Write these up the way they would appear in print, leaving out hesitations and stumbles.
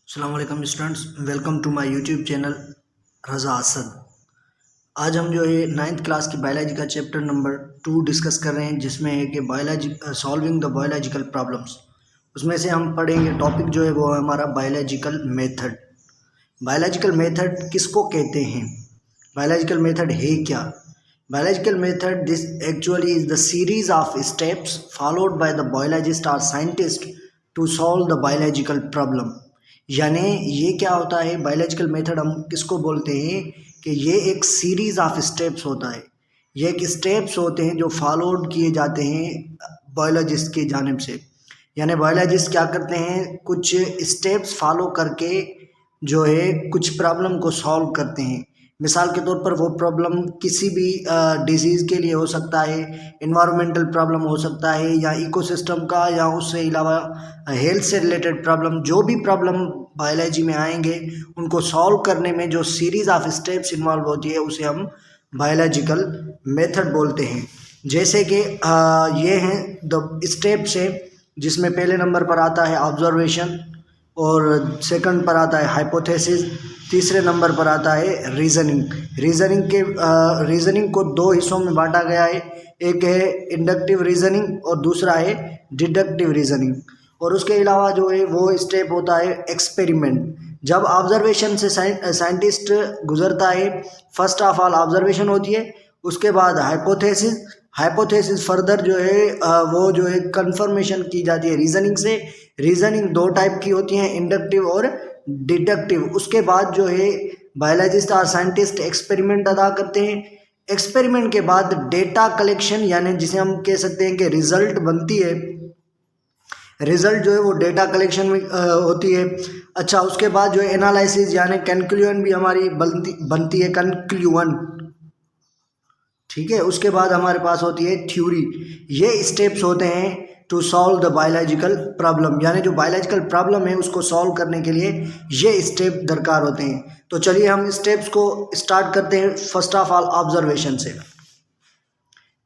अस्सलाम वालेकुम students, welcome to my YouTube channel Raza Asad. आज हम जो है 9th क्लास की बायोलॉजी का चैप्टर नंबर 2 डिस्कस कर रहे हैं, जिसमें है कि biology solving the biological problems. उसमें से हम पढ़ेंगे टॉपिक जो है वो है हमारा बायोलॉजिकल मेथड। बायोलॉजिकल मेथड किसको कहते हैं, बायोलॉजिकल मेथड है क्या? Biological method this actually is the series of steps followed by the biologist और scientist to solve the biological problem. यानी ये क्या होता है, बायोलॉजिकल मेथड हम किसको बोलते हैं कि ये एक सीरीज ऑफ स्टेप्स होता है। ये एक स्टेप्स होते हैं जो फॉलोड किए जाते हैं बायोलॉजिस्ट की जानिब से। यानी बायोलॉजिस्ट क्या करते हैं, कुछ स्टेप्स फॉलो करके जो है कुछ प्रॉब्लम को सॉल्व करते हैं। मिसाल के तौर पर वो प्रॉब्लम किसी भी डिजीज़ के लिए हो सकता है, इन्वायरमेंटल प्रॉब्लम हो सकता है, या इकोसिस्टम का, या उससे अलावा हेल्थ से रिलेटेड प्रॉब्लम। जो भी प्रॉब्लम बायोलॉजी में आएंगे उनको सॉल्व करने में जो सीरीज़ ऑफ स्टेप्स इन्वॉल्व होती है उसे हम बायोलॉजिकल मेथड बोलते हैं। जैसे कि ये हैं द स्टेप्स है, जिसमें पहले नंबर पर आता है ऑब्जर्वेशन, और सेकंड पर आता है हाइपोथेसिस, तीसरे नंबर पर आता है रीजनिंग। रीजनिंग को दो हिस्सों में बांटा गया है, एक है इंडक्टिव रीजनिंग और दूसरा है डिडक्टिव रीजनिंग। और उसके अलावा जो है वो स्टेप होता है एक्सपेरिमेंट। जब ऑब्जर्वेशन से साइंटिस्ट गुजरता है, फर्स्ट ऑफ ऑल ऑब्जर्वेशन होती है, उसके बाद हाइपोथेसिस फर्दर जो है वो जो है कंफर्मेशन की जाती है रीजनिंग से। रीजनिंग दो टाइप की होती हैं, इंडक्टिव और डिडक्टिव। उसके बाद जो है बायोलॉजिस्ट और साइंटिस्ट एक्सपेरिमेंट अदा करते हैं। एक्सपेरिमेंट के बाद डेटा कलेक्शन, यानी जिसे हम कह सकते हैं कि रिजल्ट बनती है, रिजल्ट जो है वो डेटा कलेक्शन में होती है। अच्छा, उसके बाद जो है एनालिसिस, यानी कंक्लूजन भी हमारी बनती है, कंक्लूजन, ठीक है। उसके बाद हमारे पास होती है थ्योरी। ये स्टेप्स होते हैं to solve the biological problem, यानी जो बायोलॉजिकल प्रॉब्लम है उसको सॉल्व करने के लिए ये स्टेप दरकार होते हैं। तो चलिए हम स्टेप्स को स्टार्ट करते हैं फर्स्ट ऑफ ऑल ऑब्जर्वेशन से।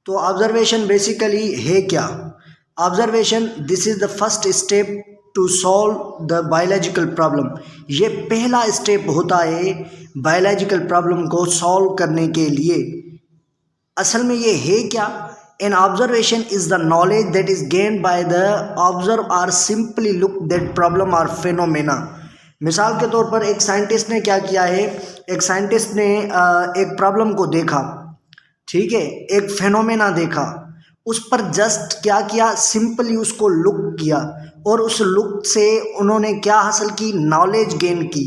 तो ऑब्जर्वेशन बेसिकली है क्या? Observation this is the first step to solve the biological problem. ये पहला स्टेप होता है बायोलॉजिकल प्रॉब्लम को सॉल्व करने के लिए। असल में ये है क्या? An observation is the knowledge that is gained by the observe और सिंपली लुक दैट प्रॉब्लम और फेनोमेना। मिसाल के तौर पर एक साइंटिस्ट ने क्या किया है, एक साइंटिस्ट ने एक प्रॉब्लम को देखा, ठीक है, एक फेनोमेना देखा, उस पर जस्ट क्या किया, सिंपली उसको लुक किया, और उस लुक से उन्होंने क्या हासिल की, नॉलेज गेन की।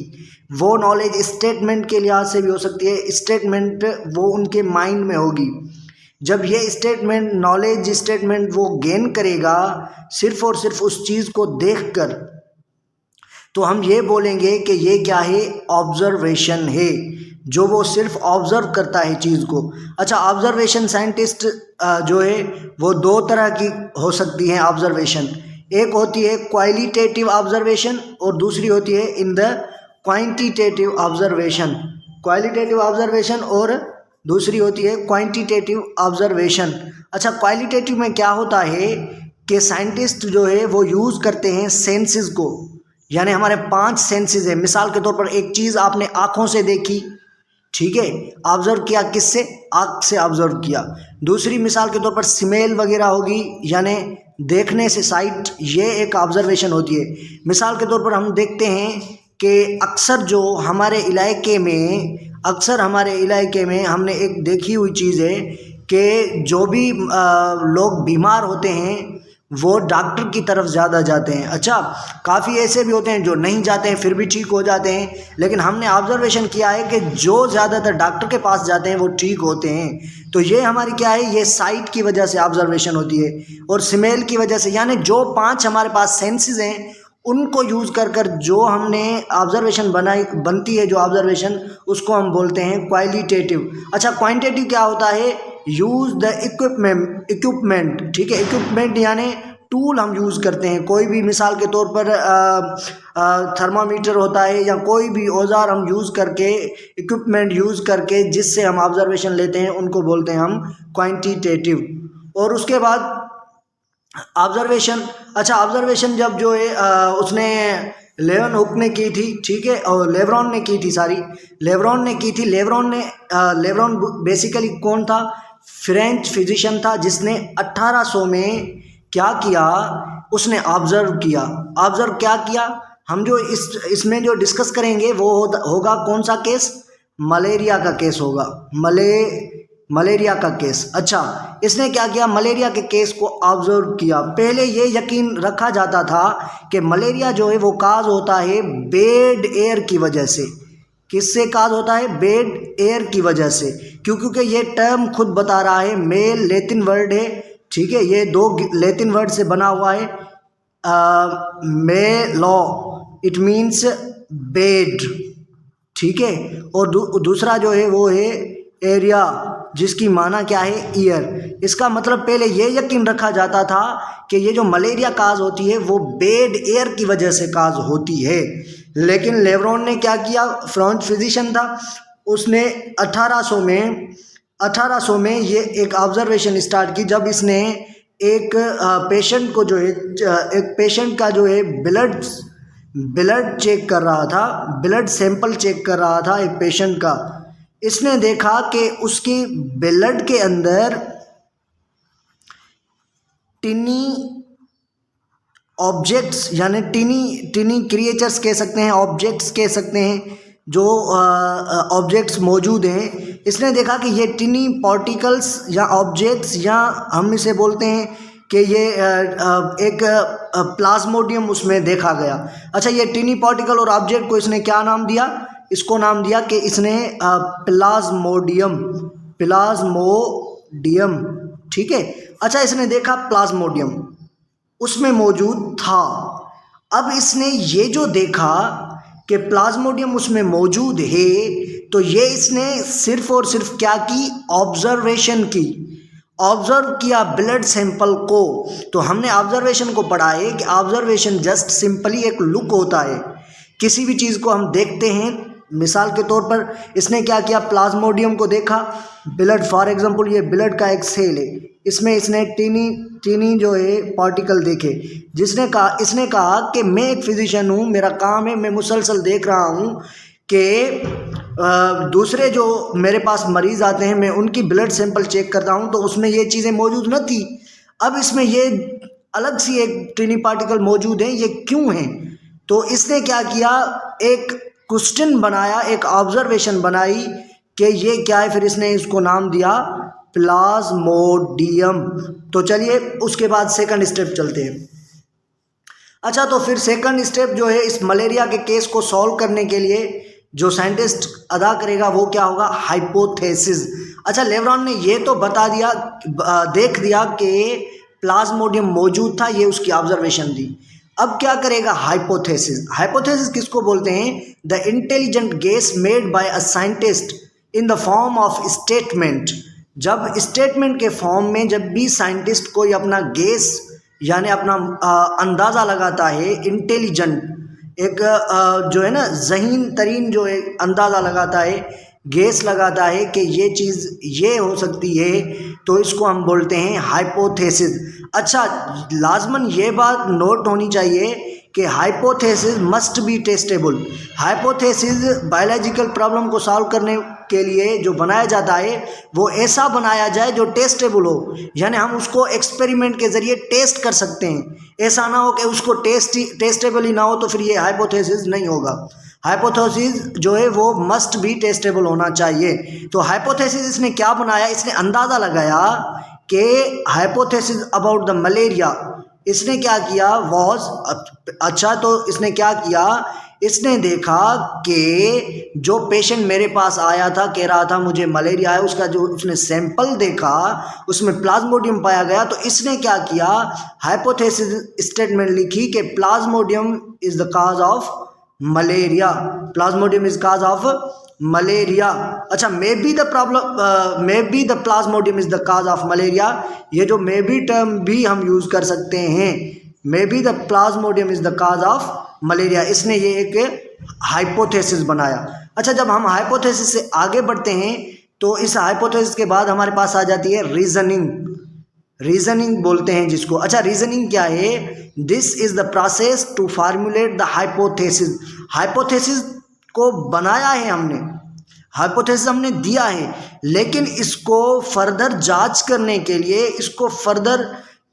वो नॉलेज स्टेटमेंट के लिहाज से भी हो सकती है, स्टेटमेंट वो उनके माइंड में होगी। जब ये स्टेटमेंट, नॉलेज स्टेटमेंट वो गेन करेगा सिर्फ और सिर्फ उस चीज़ को देखकर, तो हम ये बोलेंगे कि ये क्या है, ऑब्जर्वेशन है, जो वो सिर्फ ऑब्जर्व करता है चीज़ को। अच्छा, ऑब्जर्वेशन साइंटिस्ट जो है वो दो तरह की हो सकती हैं ऑब्जर्वेशन। एक होती है क्वालिटेटिव ऑब्जर्वेशन और दूसरी होती है in the quantitative observation. Qualitative observation और दूसरी होती है क्वांटिटेटिव ऑब्जर्वेशन। अच्छा, क्वालिटेटिव में क्या होता है कि साइंटिस्ट जो है वो यूज़ करते हैं सेंसेस को, यानी हमारे 5 सेंसेस है। मिसाल के तौर पर एक चीज़ आपने आँखों से देखी, ठीक है, ऑब्जर्व किया, किससे, आँख से ऑब्जर्व किया। दूसरी मिसाल के तौर पर स्मेल वगैरह होगी, यानी देखने से, साइट, ये एक ऑब्जर्वेशन होती है। मिसाल के तौर पर हम देखते हैं कि अक्सर हमारे इलाके में हमने एक देखी हुई चीज़ है कि जो भी लोग बीमार होते हैं वो डॉक्टर की तरफ ज़्यादा जाते हैं। अच्छा, काफ़ी ऐसे भी होते हैं जो नहीं जाते हैं फिर भी ठीक हो जाते हैं, लेकिन हमने ऑब्जर्वेशन किया है कि जो ज़्यादातर डॉक्टर के पास जाते हैं वो ठीक होते हैं। तो ये हमारी क्या है, ये साइट की वजह से ऑब्जर्वेशन होती है, और स्मेल की वजह से। यानी जो 5 हमारे पास सेंसेस हैं उनको यूज़ कर जो हमने ऑब्जर्वेशन बनती है, जो ऑब्जर्वेशन, उसको हम बोलते हैं क्वालिटेटिव। अच्छा, क्वांटिटेटिव क्या होता है, यूज़ द इक्विपमेंट, ठीक है, इक्विपमेंट यानी टूल हम यूज़ करते हैं। कोई भी मिसाल के तौर पर थर्मामीटर होता है, या कोई भी औजार हम यूज़ करके, इक्विपमेंट यूज़ करके जिससे हम ऑब्जर्वेशन लेते हैं, उनको बोलते हैं हम क्वांटिटेटिव। और उसके बाद ऑब्जर्वेशन, अच्छा ऑब्जर्वेशन जब जो है उसने लेवन हुक ने की थी, ठीक है, और लेब्रॉन ने की थी, लेब्रॉन ने की थी। लेब्रॉन बेसिकली कौन था? फ्रेंच फिजिशियन था, जिसने 1800 में क्या किया, उसने ऑब्जर्व क्या किया। हम जो इसमें जो डिस्कस करेंगे वो होगा कौन सा केस? मलेरिया का केस होगा, मलेरिया का केस। अच्छा, इसने क्या किया? मलेरिया के केस को ऑब्जर्व किया। पहले ये यकीन रखा जाता था कि मलेरिया जो है वो काज होता है बेड एयर की वजह से। किससे काज होता है? बेड एयर की वजह से। क्योंकि ये टर्म खुद बता रहा है, मेल लैटिन वर्ड है, ठीक है, ये दो लैटिन वर्ड से बना हुआ है। मेलो इट मीन्स बेड, ठीक है, और दूसरा जो है वो है एरिया, जिसकी माना क्या है? ईयर। इसका मतलब पहले ये यकीन रखा जाता था कि ये जो मलेरिया काज होती है वो बेड एयर की वजह से काज होती है। लेकिन लेब्रॉन ने क्या किया? फ्रेंच फिजिशियन था, उसने 1800 में ये एक ऑब्जर्वेशन स्टार्ट की, जब इसने एक पेशेंट को जो है, एक पेशेंट का जो है ब्लड चेक कर रहा था, ब्लड सैंपल चेक कर रहा था एक पेशेंट का। इसने देखा कि उसकी ब्लड के अंदर टिनी ऑब्जेक्ट्स, यानी टिनी क्रिएचर्स कह सकते हैं, ऑब्जेक्ट्स कह सकते हैं, जो ऑब्जेक्ट्स मौजूद हैं। इसने देखा कि ये टिनी पार्टिकल्स या ऑब्जेक्ट्स, या हम इसे बोलते हैं कि ये एक प्लाज्मोडियम उसमें देखा गया। अच्छा, ये टिनी पार्टिकल और ऑब्जेक्ट को इसने क्या नाम दिया? इसको नाम दिया कि इसने प्लाज्मोडियम, ठीक है। अच्छा, इसने देखा प्लाज्मोडियम उसमें मौजूद था। अब इसने ये जो देखा कि प्लाज्मोडियम उसमें मौजूद है, तो ये इसने सिर्फ और सिर्फ क्या की? ऑब्जर्वेशन की, ऑब्जर्व किया ब्लड सैंपल को। तो हमने ऑब्जर्वेशन को पढ़ा है कि ऑब्जर्वेशन जस्ट सिंपली एक लुक होता है। किसी भी चीज़ को हम देखते हैं, मिसाल के तौर पर इसने क्या किया? प्लाज्मोडियम को देखा, ब्लड, फॉर एग्जांपल ये ब्लड का एक सेल है, इसमें इसने टीनी जो है पार्टिकल देखे। इसने कहा कि मैं एक फिजिशियन हूँ, मेरा काम है, मैं मुसलसल देख रहा हूँ कि दूसरे जो मेरे पास मरीज़ आते हैं, मैं उनकी ब्लड सैंपल चेक करता हूँ, तो उसमें ये चीज़ें मौजूद न थी। अब इसमें ये अलग सी एक टिनी पार्टिकल मौजूद है, ये क्यों है? तो इसने क्या किया? एक क्वेश्चन बनाया, एक ऑब्जर्वेशन बनाई कि ये क्या है। फिर इसने इसको नाम दिया प्लाज्मोडियम। तो चलिए उसके बाद सेकंड स्टेप चलते हैं। अच्छा, तो फिर सेकंड स्टेप जो है, इस मलेरिया के केस को सॉल्व करने के लिए जो साइंटिस्ट अदा करेगा वो क्या होगा? हाइपोथेसिस। अच्छा, लेब्रॉन ने ये तो बता दिया, देख दिया कि प्लाज्मोडियम मौजूद था, ये उसकी ऑब्जर्वेशन थी। अब क्या करेगा? हाइपोथेसिस। हाइपोथेसिस किसको बोलते हैं? The intelligent guess made by a scientist in the form of statement. जब स्टेटमेंट के फॉर्म में जब भी साइंटिस्ट कोई अपना गेस यानी अपना अंदाज़ा लगाता है, इंटेलिजेंट एक जो है ना ज़हीन तरीन जो है अंदाज़ा लगाता है, गेस लगाता है कि ये चीज़ ये हो सकती है, तो इसको हम बोलते हैं हाइपोथेसिस। अच्छा, लाजमन ये बात नोट होनी चाहिए कि hypothesis must be testable. Hypothesis biological problem को सॉल्व करने के लिए जो बनाया जाता है वो ऐसा बनाया जाए जो टेस्टेबल हो, यानी हम उसको एक्सपेरिमेंट के ज़रिए टेस्ट कर सकते हैं। ऐसा ना हो कि उसको टेस्टेबल ही ना हो, तो फिर ये हाइपोथेसिस नहीं होगा। हाइपोथेसिस जो है वो मस्ट भी टेस्टेबल होना चाहिए। तो हाइपोथेसिस इसने क्या बनाया? इसने अंदाज़ा लगाया कि हाइपोथेसिस अबाउट द मलेरिया। इसने क्या किया? अच्छा, तो इसने क्या किया? इसने देखा कि जो पेशेंट मेरे पास आया था, कह रहा था मुझे मलेरिया है, उसका जो उसने सैंपल देखा उसमें प्लाज्मोडियम पाया गया। तो इसने क्या किया? हाइपोथेसिस स्टेटमेंट लिखी कि plasmodium is the cause of malaria. Plasmodium is cause of malaria. अच्छा, may be the plasmodium is the cause of malaria. ये जो मे बी टर्म भी हम यूज़ कर सकते हैं, मे be the plasmodium is the cause of malaria. इसने ये एक हाइपोथेसिस बनाया। अच्छा, जब हम हाइपोथेसिस से आगे बढ़ते हैं तो इस हाइपोथेसिस के बाद हमारे पास आ जाती है रीजनिंग। रीजनिंग बोलते हैं जिसको। अच्छा, रीजनिंग क्या है? This is the process to formulate the hypothesis. Hypothesis को बनाया है हमने, हाइपोथेसिस हमने दिया है, लेकिन इसको फर्दर जांच करने के लिए, इसको फर्दर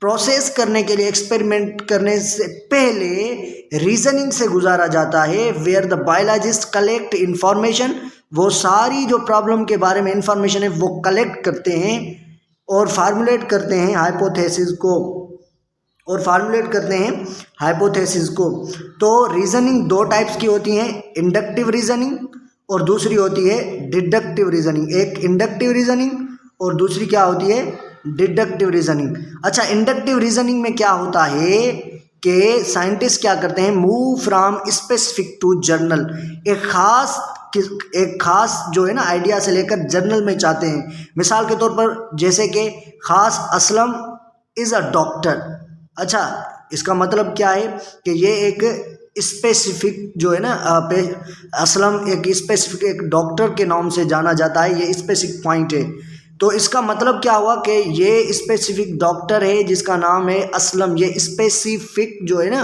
प्रोसेस करने के लिए, एक्सपेरिमेंट करने से पहले रीजनिंग से गुजारा जाता है, where the biologist collect information. वो सारी जो प्रॉब्लम के बारे में इंफॉर्मेशन है वो कलेक्ट करते हैं और फार्मुलेट करते हैं हाइपोथेसिस को, और फार्मुलेट करते हैं हाइपोथेसिस को। तो रीजनिंग दो टाइप्स की होती हैं, इंडक्टिव रीजनिंग और दूसरी होती है डिडक्टिव रीजनिंग। एक इंडक्टिव रीजनिंग और दूसरी क्या होती है? Deductive reasoning. अच्छा, इंडक्टिव रीजनिंग में क्या होता है कि साइंटिस्ट क्या करते हैं, move from specific to general. एक खास जो है ना आइडिया से लेकर जनरल में चाहते हैं। मिसाल के तौर पर जैसे कि खास असलम इज़ अ डॉक्टर। अच्छा, इसका मतलब क्या है कि ये एक स्पेसिफिक जो है ना असलम एक स्पेसिफिक एक डॉक्टर के नाम से जाना जाता है, ये स्पेसिफिक पॉइंट है। तो इसका मतलब क्या हुआ कि ये स्पेसिफिक डॉक्टर है जिसका नाम है असलम, ये स्पेसिफिक जो है ना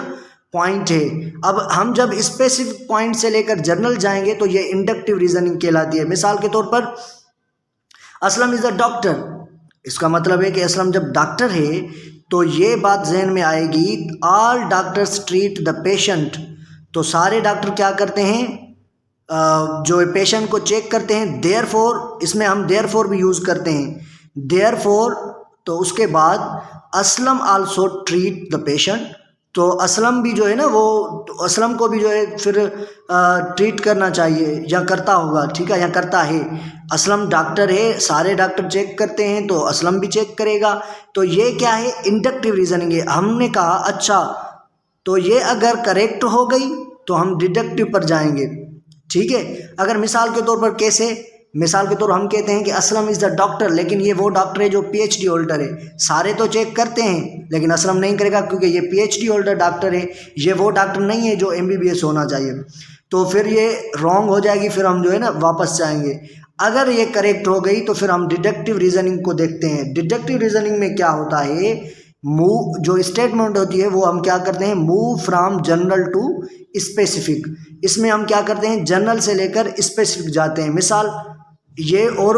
पॉइंट है। अब हम जब स्पेसिफिक पॉइंट से लेकर जनरल जाएंगे तो ये इंडक्टिव रीजनिंग कहलाती है। मिसाल के तौर पर असलम इज़ अ डॉक्टर, इसका मतलब है कि असलम जब डॉक्टर है तो ये बात जहन में आएगी, all doctors treat the patient. तो सारे डॉक्टर क्या करते हैं, जो पेशेंट को चेक करते हैं। देयरफॉर, इसमें हम देयरफॉर भी यूज़ करते हैं, देयरफॉर। तो उसके बाद Aslam also treat the patient. तो असलम भी जो है ना वो असलम को भी जो है फिर ट्रीट करना चाहिए या करता होगा, ठीक है, या करता है। असलम डॉक्टर है, सारे डॉक्टर चेक करते हैं तो असलम भी चेक करेगा। तो ये क्या है, इंडक्टिव रीजनिंग है। हमने कहा अच्छा तो ये अगर करेक्ट हो गई तो हम डिडक्टिव पर जाएंगे, ठीक है। अगर मिसाल के तौर पर कैसे, मिसाल के तौर हम कहते हैं कि असलम इज़ द डॉक्टर, लेकिन ये वो डॉक्टर है जो पीएचडी होल्डर है। सारे तो चेक करते हैं लेकिन असलम नहीं करेगा क्योंकि ये पीएचडी होल्डर डॉक्टर है, ये वो डॉक्टर नहीं है जो एमबीबीएस होना चाहिए। तो फिर ये रॉन्ग हो जाएगी, फिर हम जो है ना वापस जाएंगे। अगर ये करेक्ट हो गई तो फिर हम डिडक्टिव रीजनिंग को देखते हैं। डिडक्टिव रीजनिंग में क्या होता है, मूव जो स्टेटमेंट होती है वो हम क्या करते हैं, move from general to specific. इसमें हम क्या करते हैं, जनरल से लेकर स्पेसिफिक जाते हैं। मिसाल ये और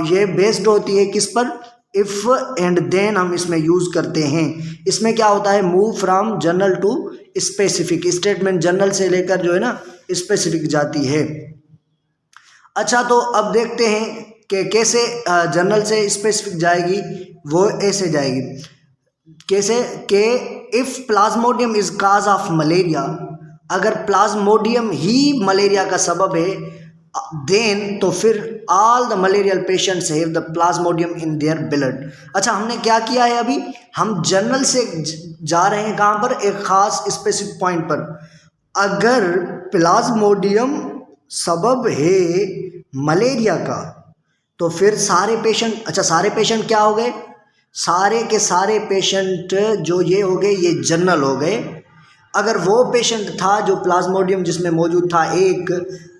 ये बेस्ड होती है किस पर, इफ़ एंड देन हम इसमें यूज़ करते हैं। इसमें क्या होता है, move from general to specific. Statement general से लेकर जो है ना स्पेसिफिक जाती है। अच्छा, तो अब देखते हैं कि कैसे जनरल से स्पेसिफिक जाएगी। वो ऐसे जाएगी, कैसे कि if Plasmodium is cause of malaria, अगर प्लाज्मोडियम ही मलेरिया का सबब है, देन तो फिर all the malarial patients have the plasmodium in their blood. अच्छा, हमने क्या किया है, अभी हम जनरल से जा रहे हैं कहाँ पर, एक ख़ास स्पेसिफिक पॉइंट पर। अगर प्लाज्मोडियम सबब है मलेरिया का तो फिर सारे पेशेंट, अच्छा सारे पेशेंट क्या हो गए, सारे के सारे पेशेंट जो ये हो गए ये जनरल हो गए। अगर वो पेशेंट था जो प्लाज्मोडियम जिसमें मौजूद था एक,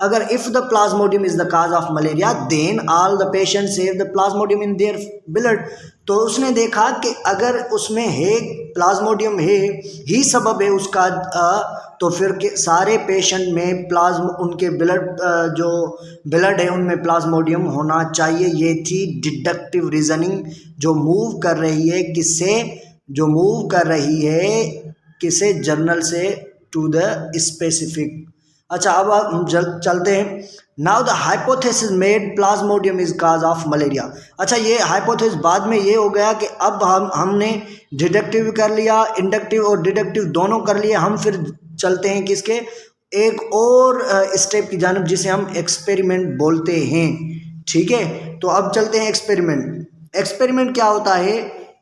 अगर if the plasmodium is the cause of malaria then all the patients have the plasmodium in their blood. तो उसने देखा कि अगर उसमें है प्लाज्मोडियम है ही सबब है उसका, तो फिर के सारे पेशेंट में उनके ब्लड जो ब्लड है उनमें प्लाज्मोडियम होना चाहिए। ये थी डिडक्टिव रीजनिंग जो मूव कर रही है किससे, जो मूव कर रही है किसे, जनरल से टू द स्पेसिफिक। अच्छा, अब हम चलते हैं। Now the hypothesis made Plasmodium is cause of malaria. अच्छा, ये हाइपोथेसिस बाद में ये हो गया कि अब हमने डिडक्टिव कर लिया, इंडक्टिव और डिडक्टिव दोनों कर लिए। हम फिर चलते हैं किसके, एक और स्टेप की जानिब जिसे हम एक्सपेरिमेंट बोलते हैं, ठीक है। तो अब चलते हैं एक्सपेरिमेंट। एक्सपेरिमेंट क्या होता है,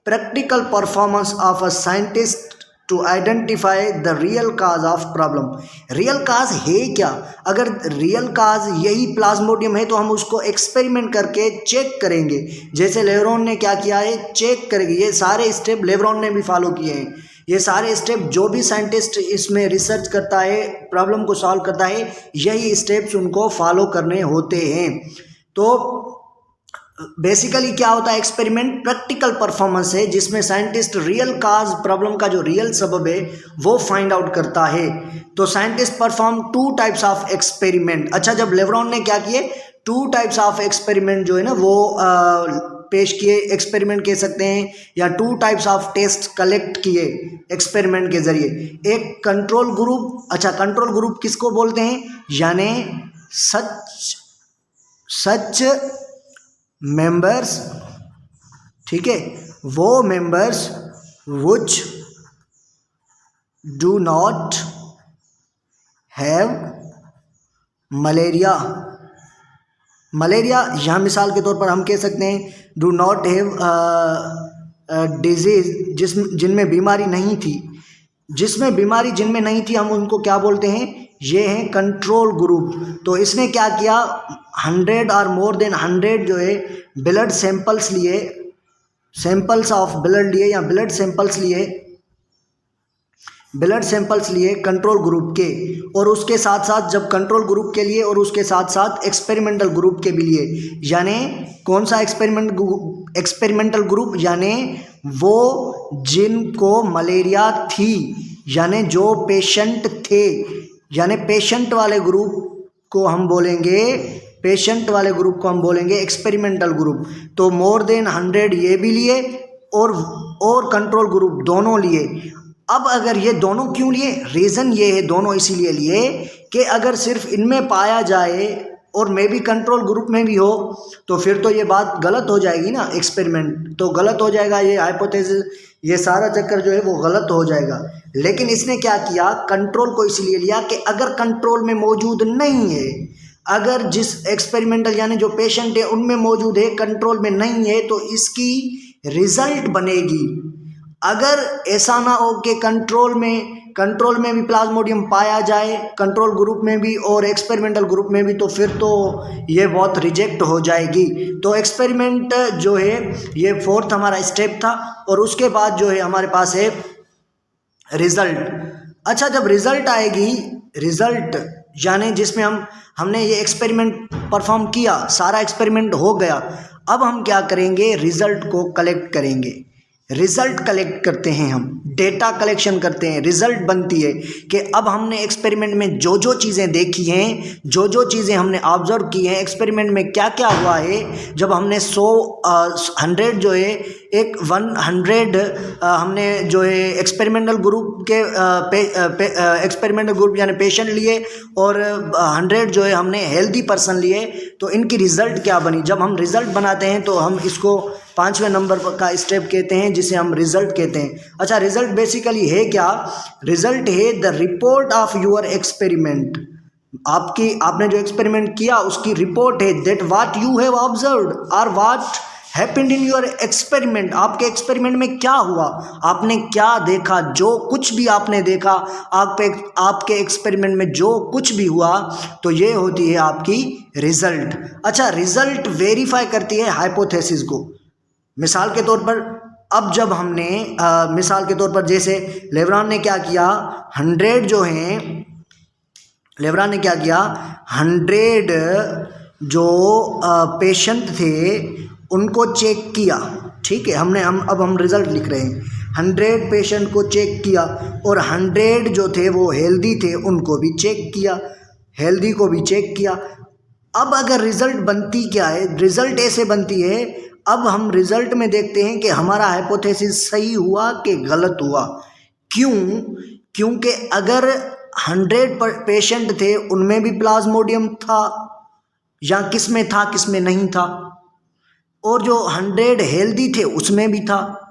practical performance of a scientist to identify the real cause of problem. Real cause है क्या, अगर रियल काज यही प्लाज्मोडियम है तो हम उसको एक्सपेरिमेंट करके चेक करेंगे। जैसे लेब्रॉन ने क्या किया है, चेक करेंगे। ये सारे स्टेप लेब्रॉन ने भी फॉलो किए हैं। ये सारे स्टेप जो भी साइंटिस्ट इसमें रिसर्च करता है, प्रॉब्लम को सॉल्व करता है, यही स्टेप्स उनको फॉलो करने होते हैं। तो बेसिकली क्या होता है एक्सपेरिमेंट? प्रैक्टिकल परफॉर्मेंस है जिसमें साइंटिस्ट रियल काज, प्रॉब्लम का जो रियल सबब है वो फाइंड आउट करता है। तो scientist perform 2 types of experiment. अच्छा, जब लेब्रॉन ने क्या किए, 2 टाइप्स ऑफ एक्सपेरिमेंट जो है ना वो पेश किए, एक्सपेरिमेंट कह सकते हैं, या 2 टाइप्स ऑफ टेस्ट कलेक्ट किए एक्सपेरिमेंट के जरिए। एक कंट्रोल ग्रुप। अच्छा, कंट्रोल ग्रुप किसको बोलते हैं? यानी सच मेंबर्स, ठीक है, वो members which do not have malaria. Malaria यहाँ मिसाल के तौर पर हम कह सकते हैं डू नॉट हैव डिजीज, जिनमें बीमारी नहीं थी, जिसमें बीमारी जिनमें नहीं थी, हम उनको क्या बोलते हैं? ये हैं कंट्रोल ग्रुप। तो इसने क्या किया, 100 और मोर देन 100 जो है ब्लड सैंपल्स लिए, सैंपल्स ऑफ ब्लड लिए या ब्लड सैंपल्स लिए कंट्रोल ग्रुप के, और उसके साथ साथ जब कंट्रोल ग्रुप के लिए और उसके साथ साथ एक्सपेरिमेंटल ग्रुप के भी लिए। यानी कौन सा एक्सपेरिमेंटल ग्रुप? यानी वो जिनको मलेरिया थी, यानी जो पेशेंट थे, यानी पेशेंट वाले ग्रुप को हम बोलेंगे, एक्सपेरिमेंटल ग्रुप। तो मोर देन 100 ये भी लिए और कंट्रोल ग्रुप दोनों लिए। अब अगर ये दोनों क्यों लिए? रीज़न ये है, दोनों इसीलिए लिए कि अगर सिर्फ इनमें पाया जाए और मे भी कंट्रोल ग्रुप में भी हो तो फिर तो ये बात गलत हो जाएगी ना, एक्सपेरिमेंट तो गलत हो जाएगा, ये हाइपोथेसिस, ये सारा चक्कर जो है वो गलत हो जाएगा। लेकिन इसने क्या किया, कंट्रोल को इसलिए लिया कि अगर कंट्रोल में मौजूद नहीं है, अगर जिस एक्सपेरिमेंटल यानी जो पेशेंट है उनमें मौजूद है, कंट्रोल में नहीं है, तो इसकी रिजल्ट बनेगी। अगर ऐसा ना हो कि कंट्रोल में भी प्लाज्मोडियम पाया जाए, कंट्रोल ग्रुप में भी और एक्सपेरिमेंटल ग्रुप में भी, तो फिर तो ये बहुत रिजेक्ट हो जाएगी। तो एक्सपेरिमेंट जो है ये 4th हमारा स्टेप था, और उसके बाद जो है हमारे पास है रिजल्ट। अच्छा, जब रिजल्ट आएगी, रिजल्ट यानी जिसमें हमने ये एक्सपेरिमेंट परफॉर्म किया, सारा एक्सपेरिमेंट हो गया, अब हम क्या करेंगे, रिजल्ट को कलेक्ट करेंगे। रिजल्ट कलेक्ट करते हैं, हम डेटा कलेक्शन करते हैं। रिजल्ट बनती है कि अब हमने एक्सपेरिमेंट में जो जो चीज़ें देखी हैं, जो जो चीज़ें हमने ऑब्जर्व की हैं, एक्सपेरिमेंट में क्या क्या हुआ है, जब हमने 100 जो है 100 हमने जो है एक्सपेरिमेंटल ग्रुप के एक्सपेरिमेंटल ग्रुप यानी पेशेंट लिए और 100 जो है हमने हेल्दी पर्सन लिए, तो इनकी रिज़ल्ट क्या बनी। जब हम रिज़ल्ट बनाते हैं तो हम इसको 5वें नंबर का स्टेप कहते हैं, जिसे हम रिजल्ट कहते हैं। अच्छा, रिजल्ट बेसिकली है क्या? रिजल्ट है the report of your experiment. आपने जो एक्सपेरिमेंट किया उसकी रिपोर्ट है, that what you have observed और what happened in your experiment. आपके एक्सपेरिमेंट में क्या हुआ, आपने क्या देखा, जो कुछ भी आपने देखा, आपके एक्सपेरिमेंट में जो कुछ भी हुआ, तो ये होती है आपकी रिजल्ट। अच्छा, रिजल्ट वेरीफाई करती है हाइपोथेसिस को। मिसाल के तौर पर अब जब हमने मिसाल के तौर पर जैसे लेब्रॉन ने क्या किया, 100 जो हैं, लेब्रॉन ने क्या किया, 100 जो पेशेंट थे उनको चेक किया, ठीक है। अब हम रिजल्ट लिख रहे हैं। 100 पेशेंट को चेक किया और 100 जो थे वो हेल्दी थे, उनको भी चेक किया, हेल्दी को भी चेक किया। अब अगर रिजल्ट बनती क्या है, रिजल्ट ऐसे बनती है, अब हम रिजल्ट में देखते हैं कि हमारा हाइपोथेसिस सही हुआ कि गलत हुआ। क्यों? क्योंकि अगर 100 पेशेंट थे उनमें भी प्लाज्मोडियम था, या किस में था किस में नहीं था, और जो 100 हेल्दी थे उसमें भी था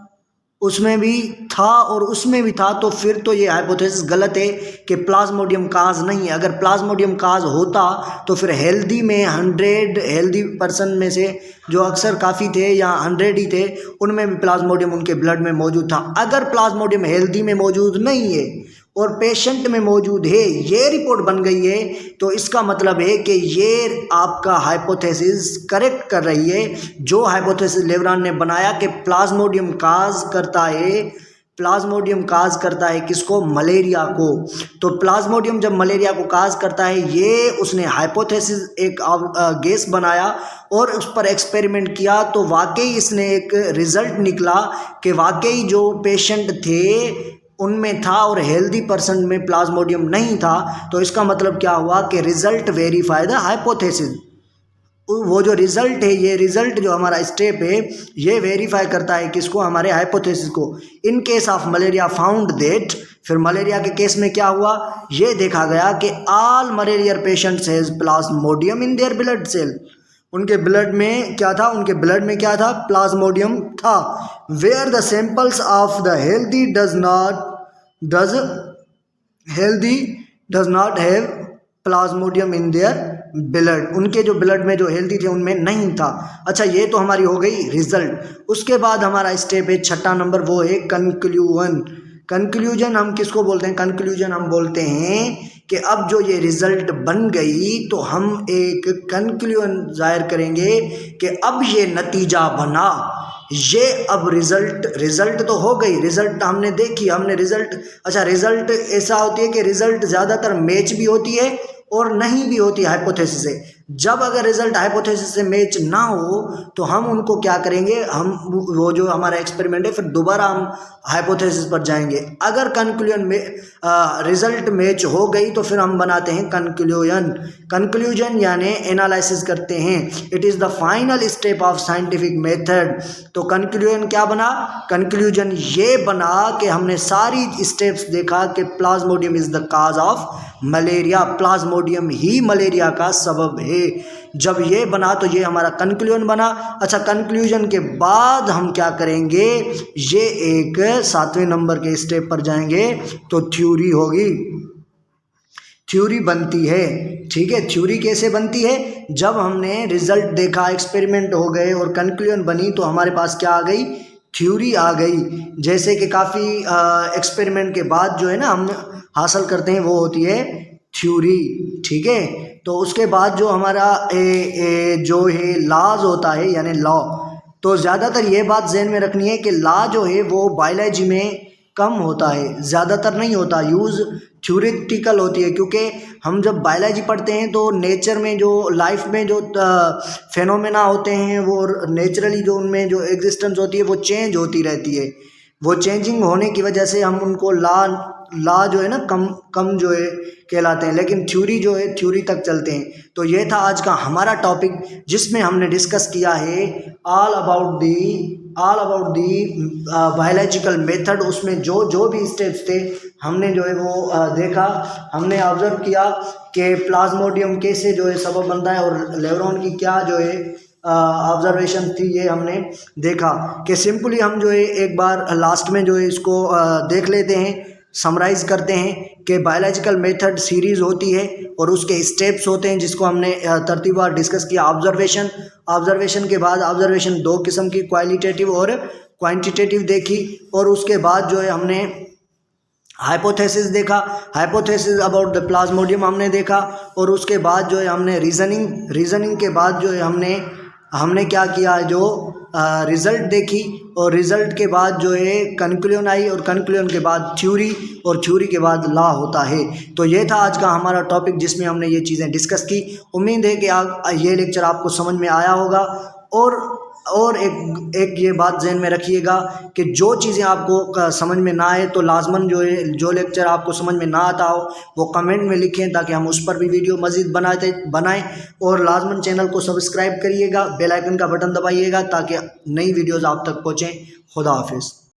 और उसमें भी था, तो फिर तो ये हाइपोथेसिस गलत है कि प्लाज्मोडियम काज नहीं है। अगर प्लाज्मोडियम काज होता तो फिर हेल्दी में 100 हेल्दी पर्सन में से जो अक्सर काफ़ी थे या 100 ही थे, उनमें भी प्लाज्मोडियम उनके ब्लड में मौजूद था। अगर प्लाज्मोडियम हेल्दी में मौजूद नहीं है और पेशेंट में मौजूद है, ये रिपोर्ट बन गई है, तो इसका मतलब है कि ये आपका हाइपोथेसिस करेक्ट कर रही है। जो हाइपोथेसिस लेब्रॉन ने बनाया कि प्लाज्मोडियम काज करता है प्लाज्मोडियम काज करता है किसको, मलेरिया को। तो प्लाज्मोडियम जब मलेरिया को काज करता है, ये उसने हाइपोथेसिस एक गैस बनाया और उस पर एक्सपेरिमेंट किया, तो वाकई इसने एक रिजल्ट निकला कि वाकई जो पेशेंट थे उनमें था और हेल्दी पर्सन में प्लाज्मोडियम नहीं था। तो इसका मतलब क्या हुआ कि रिजल्ट वेरीफाई द हाइपोथेसिस। वो जो रिजल्ट है, ये रिजल्ट जो हमारा स्टेप है, ये वेरीफाई करता है किसको, हमारे हाइपोथेसिस को। In case of malaria found that, फिर मलेरिया के केस में क्या हुआ, ये देखा गया कि all malaria patients has plasmodium in their blood cell. उनके ब्लड में क्या था, उनके ब्लड में क्या था, प्लाज्मोडियम था। Where the samples of the healthy does not have plasmodium in their blood. उनके जो ब्लड में जो हेल्दी थे उनमें नहीं था। अच्छा, ये तो हमारी हो गई रिजल्ट। उसके बाद हमारा स्टेप है 6 नंबर, वो है कंक्लूजन। कंक्लूजन हम किसको बोलते हैं, कंक्लूजन हम बोलते हैं कि अब जो ये रिजल्ट बन गई तो हम एक कंक्लूजन जाहिर करेंगे कि अब ये नतीजा बना, ये अब रिजल्ट तो हो गई, रिजल्ट हमने देखी, हमने रिजल्ट। अच्छा, रिजल्ट ऐसा होती है कि रिजल्ट ज़्यादातर मैच भी होती है और नहीं भी होती हाइपोथेसिस से। जब अगर रिजल्ट हाइपोथेसिस से मैच ना हो तो हम उनको क्या करेंगे, हम वो जो हमारा एक्सपेरिमेंट है फिर दोबारा हम हाइपोथेसिस पर जाएंगे। अगर कंक्लूजन में रिजल्ट मैच हो गई तो फिर हम बनाते हैं कंक्लूजन यानी एनालिसिस करते हैं। It is the final step of scientific method. तो कंक्लूजन क्या बना, कंक्लूजन ये बना कि हमने सारी स्टेप्स देखा कि Plasmodium is the cause of malaria, Plasmodium he malaria का सबब है। जब ये बना तो ये हमारा कंक्लूजन बना। अच्छा, कंक्लूजन के बाद हम क्या करेंगे, ये एक 7वें नंबर के स्टेप पर जाएंगे तो थ्योरी होगी, थ्योरी बनती है। ठीक है, थ्योरी कैसे बनती है, जब हमने रिजल्ट देखा, एक्सपेरिमेंट हो गए और कंक्लूजन बनी तो हमारे पास क्या आ गई, थ्योरी आ गई। जैसे कि काफ़ी एक्सपेरिमेंट के बाद जो है ना हम हासिल करते हैं वो होती है थ्योरी। ठीक है, तो उसके बाद जो हमारा जो है लॉज होता है यानी लॉ, तो ज़्यादातर ये बात ज़हन में रखनी है कि लॉ जो है वो बायोलॉजी में कम होता है, ज़्यादातर नहीं होता, यूज़ थ्योरेटिकल होती है। क्योंकि हम जब बायोलॉजी पढ़ते हैं तो नेचर में जो लाइफ में जो फेनोमेना होते हैं वो नेचुरली जो उनमें जो एग्जिस्टेंस होती है वो चेंज होती रहती है। वो चेंजिंग होने की वजह से हम उनको लॉ जो है ना कम जो है कहलाते हैं, लेकिन थ्योरी जो है थ्योरी तक चलते हैं। तो ये था आज का हमारा टॉपिक जिसमें हमने डिस्कस किया है all about the biological method. उसमें जो भी स्टेप्स थे हमने जो है वो देखा, हमने ऑब्जर्व किया कि प्लाज्मोडियम कैसे जो है सबब बनता है और लेवरॉन की क्या जो है ऑब्जर्वेशन थी, ये हमने देखा। कि सिंपली हम जो है एक बार लास्ट में जो है इसको देख लेते हैं, समराइज करते हैं कि बायोलॉजिकल मेथड सीरीज़ होती है और उसके स्टेप्स होते हैं जिसको हमने तरतीबवार डिस्कस किया। ऑब्जर्वेशन के बाद ऑब्जर्वेशन 2 किस्म की, क्वालिटेटिव और क्वांटिटेटिव देखी, और उसके बाद जो है हमने हाइपोथेसिस देखा, हाइपोथेसिस अबाउट द प्लाज्मोडियम हमने देखा, और उसके बाद जो है हमने रीजनिंग के बाद जो है हमने क्या किया, जो रिज़ल्ट देखी, और रिज़ल्ट के बाद जो है कंक्लूजन आई, और कंक्लूजन के बाद थ्योरी, और थ्योरी के बाद लॉ होता है। तो ये था आज का हमारा टॉपिक जिसमें हमने ये चीज़ें डिस्कस की। उम्मीद है कि ये लेक्चर आपको समझ में आया होगा। और एक ये बात जहन में रखिएगा कि जो चीज़ें आपको समझ में ना आए तो लाजमन जो लेक्चर आपको समझ में ना आता हो वो कमेंट में लिखें ताकि हम उस पर भी वीडियो मज़ीद बनाएं। और लाजमन चैनल को सब्सक्राइब करिएगा, बेल आइकन का बटन दबाइएगा ताकि नई वीडियोज़ आप तक पहुँचें। खुदा हाफिज़।